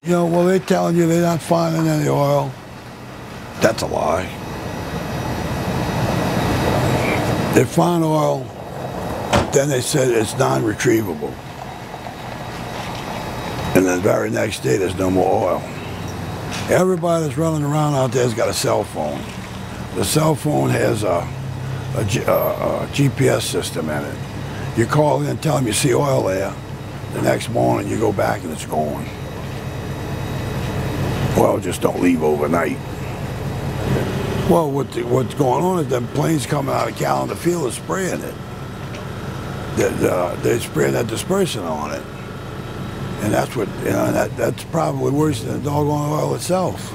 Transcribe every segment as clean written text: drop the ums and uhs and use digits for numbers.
You know, well, they're telling you they're not finding any oil. That's a lie. They found oil, then they said it's non-retrievable. And then the very next day, there's no more oil. Everybody that's running around out there has got a cell phone. The cell phone has a GPS system in it. You call in and tell them you see oil there. The next morning, you go back and it's gone. Well, just don't leave overnight. Well, what's going on is them planes coming out of Callender Field are spraying it. They're spraying that dispersant on it. And that's what, you know, that's probably worse than the doggone oil itself.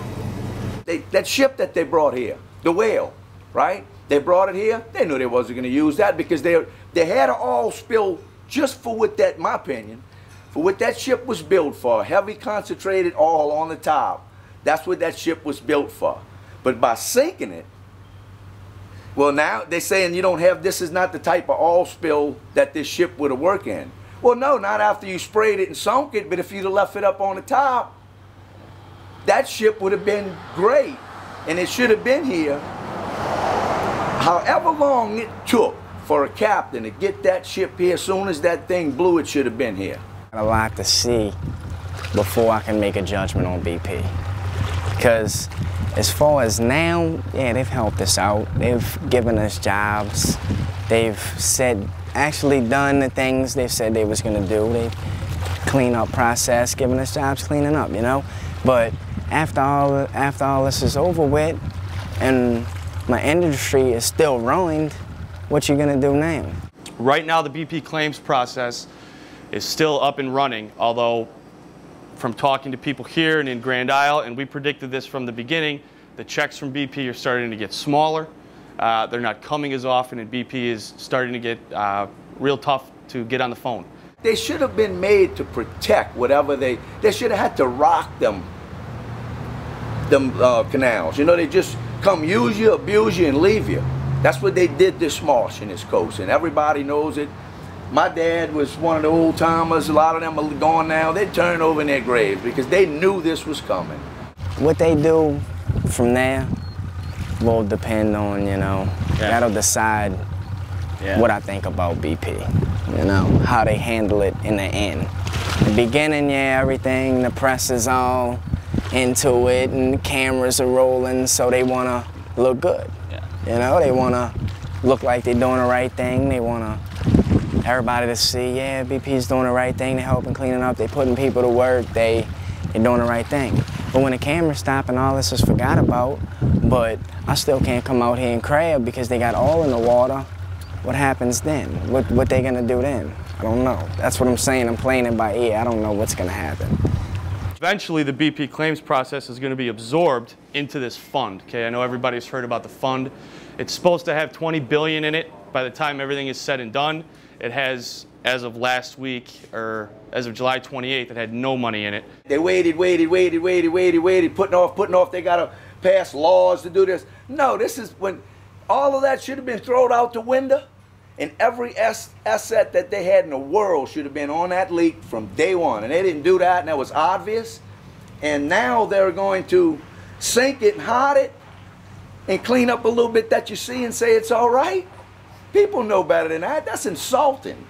That ship that they brought here, the Whale, right? They brought it here. They knew they wasn't going to use that because they had an oil spill just for what that, in my opinion, for what that ship was built for, heavy concentrated oil on the top. That's what that ship was built for. But by sinking it, well, now they're saying you don't have, this is not the type of oil spill that this ship would have worked in. Well, no, not after you sprayed it and sunk it, but if you'd have left it up on the top, that ship would have been great. And it should have been here. However long it took for a captain to get that ship here, as soon as that thing blew, it should have been here. A lot to see before I can make a judgment on BP. Because as far as now, yeah, they've helped us out. They've given us jobs. They've actually done the things they said they was gonna do. They clean up process, giving us jobs cleaning up, you know? But after all this is over with and my industry is still ruined, what you gonna do now? Right now the BP claims process is still up and running, although from talking to people here and in Grand Isle, and we predicted this from the beginning, the checks from BP are starting to get smaller. They're not coming as often, and BP is starting to get real tough to get on the phone. They should have been made to protect whatever they should have had to rock them canals. You know, they just come use you, abuse you, and leave you. That's what they did this marsh in this coast, and everybody knows it. My dad was one of the old timers. A lot of them are gone now. They turned over in their graves because they knew this was coming. What they do from there will depend on, you know, that'll decide what I think about BP, you know, how they handle it in the end. The beginning, yeah, everything, the press is all into it and the cameras are rolling, so they want to look good. Yeah. You know, they want to look like they're doing the right thing. They want everybody to see, yeah, BP's doing the right thing. They're helping cleaning up. They're putting people to work. They're doing the right thing. But when the cameras stop and all this is forgot about, but I still can't come out here and crab because they got oil in the water, what happens then? What they gonna do then? I don't know. That's what I'm saying. I'm playing it by ear. I don't know what's gonna happen. Eventually, the BP claims process is going to be absorbed into this fund. Okay, I know everybody's heard about the fund. It's supposed to have $20 billion in it by the time everything is said and done. It has, as of last week, or as of July 28th, it had no money in it. They waited, putting off. They got to pass laws to do this. No, this is when all of that should have been thrown out the window, and every asset that they had in the world should have been on that leak from day one. And they didn't do that, and that was obvious. And now they're going to sink it and hide it and clean up a little bit that you see and say it's all right. People know better than that. That's insulting.